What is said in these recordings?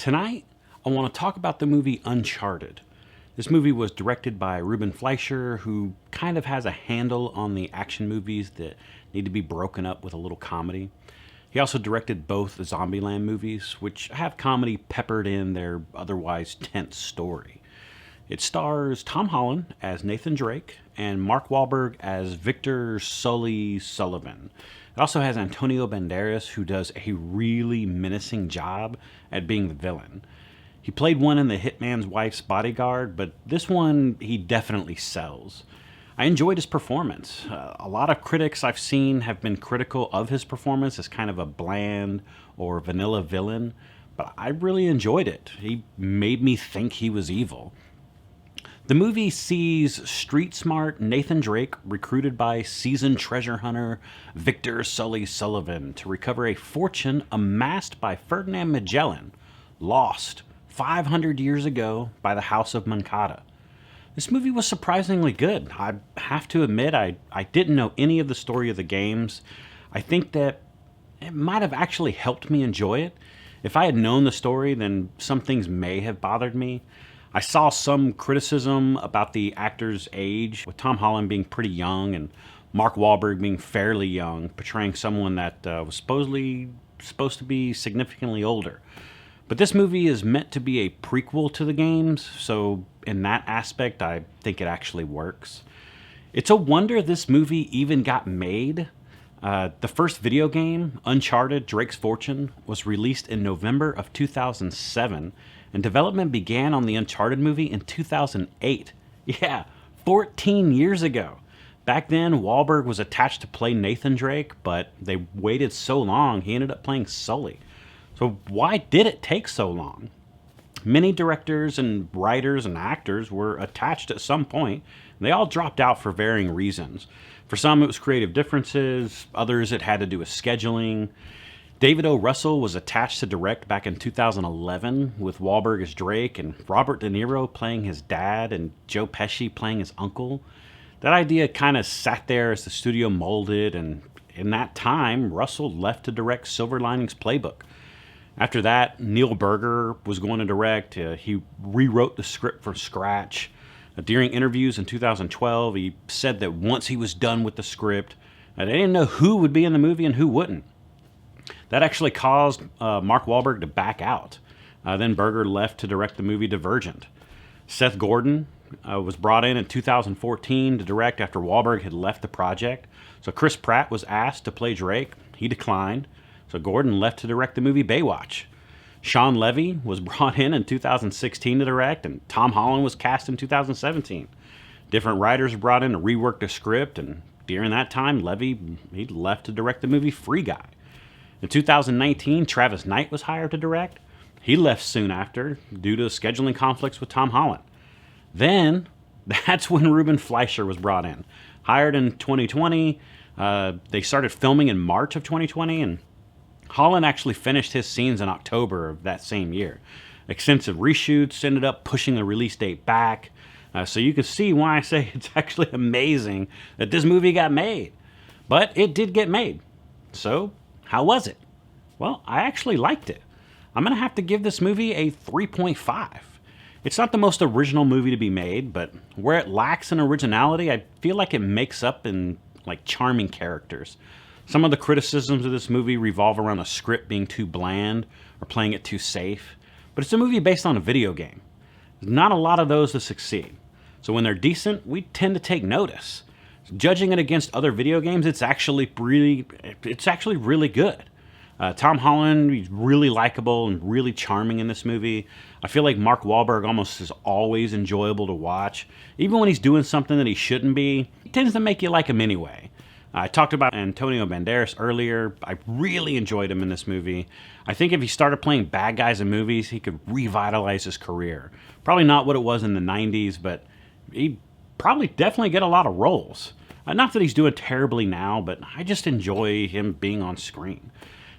Tonight, I want to talk about the movie Uncharted. This movie was directed by Ruben Fleischer, who kind of has a handle on the action movies that need to be broken up with a little comedy. He also directed both the Zombieland movies, which have comedy peppered in their otherwise tense story. It stars Tom Holland as Nathan Drake and Mark Wahlberg as Victor Sully Sullivan. It also has Antonio Banderas, who does a really menacing job at being the villain. He played one in The Hitman's Wife's Bodyguard, but this one he definitely sells. I enjoyed his performance. A lot of critics I've seen have been critical of his performance as kind of a bland or vanilla villain, but I really enjoyed it. He made me think he was evil. The movie sees street-smart Nathan Drake recruited by seasoned treasure hunter Victor Sully Sullivan to recover a fortune amassed by Ferdinand Magellan, lost 500 years ago by the House of Moncada. This movie was surprisingly good. I have to admit, I didn't know any of the story of the games. I think that it might have actually helped me enjoy it. If I had known the story, then some things may have bothered me. I saw some criticism about the actor's age, with Tom Holland being pretty young and Mark Wahlberg being fairly young, portraying someone that was supposed to be significantly older. But this movie is meant to be a prequel to the games, so in that aspect, I think it actually works. It's a wonder this movie even got made. The first video game, Uncharted: Drake's Fortune, was released in November of 2007, and development began on the Uncharted movie in 2008. Yeah, 14 years ago. Back then, Wahlberg was attached to play Nathan Drake, but they waited so long, he ended up playing Sully. So why did it take so long? Many directors and writers and actors were attached at some point. They all dropped out for varying reasons. For some, it was creative differences. Others, it had to do with scheduling. David O. Russell was attached to direct back in 2011 with Wahlberg as Drake and Robert De Niro playing his dad and Joe Pesci playing his uncle. That idea kind of sat there as the studio molded, and in that time, Russell left to direct Silver Linings Playbook. After that, Neil Berger was going to direct. He rewrote the script from scratch. During interviews in 2012, he said that once he was done with the script, they didn't know who would be in the movie and who wouldn't. That actually caused Mark Wahlberg to back out. Then Berger left to direct the movie Divergent. Seth Gordon was brought in 2014 to direct after Wahlberg had left the project. So Chris Pratt was asked to play Drake. He declined. So Gordon left to direct the movie Baywatch. Sean Levy was brought in 2016 to direct, and Tom Holland was cast in 2017. Different writers were brought in to rework the script, and during that time, Levy he left to direct the movie Free Guy. In 2019, Travis Knight was hired to direct. He left soon after due to scheduling conflicts with Tom Holland. Then, that's when Ruben Fleischer was brought in. Hired in 2020, they started filming in March of 2020, and Holland actually finished his scenes in October of that same year. Extensive reshoots ended up pushing the release date back. So you can see why I say it's actually amazing that this movie got made. But it did get made. So, how was it? Well, I actually liked it. I'm going to have to give this movie a 3.5. It's not the most original movie to be made, but where it lacks in originality, I feel like it makes up in charming characters. Some of the criticisms of this movie revolve around the script being too bland or playing it too safe, but it's a movie based on a video game. There's not a lot of those that succeed. So when they're decent, we tend to take notice. Judging it against other video games, it's actually really good. Tom Holland, he's really likable and really charming in this movie. I feel like Mark Wahlberg almost is always enjoyable to watch. Even when he's doing something that he shouldn't be, he tends to make you like him anyway. I talked about Antonio Banderas earlier. I really enjoyed him in this movie. I think if he started playing bad guys in movies, he could revitalize his career. Probably not what it was in the 90s, but he'd probably definitely get a lot of roles. Not that he's doing terribly now, but I just enjoy him being on screen.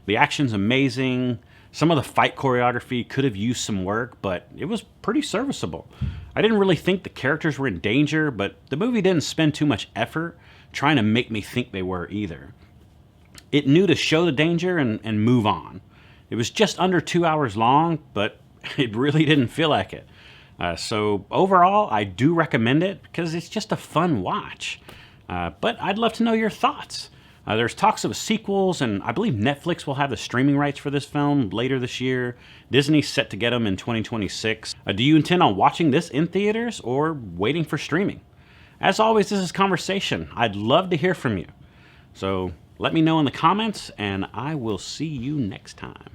The action's amazing. Some of the fight choreography could have used some work, but it was pretty serviceable. I didn't really think the characters were in danger, but the movie didn't spend too much effort trying to make me think they were either. It knew to show the danger and move on. It was just under 2 hours long, but It really didn't feel like it. So overall, I do recommend it because it's just a fun watch. But I'd love to know your thoughts. There's talks of sequels, and I believe Netflix will have the streaming rights for this film later this year. Disney's set to get them in 2026. Do you intend on watching this in theaters or waiting for streaming? As always, this is conversation. I'd love to hear from you. So let me know in the comments, and I will see you next time.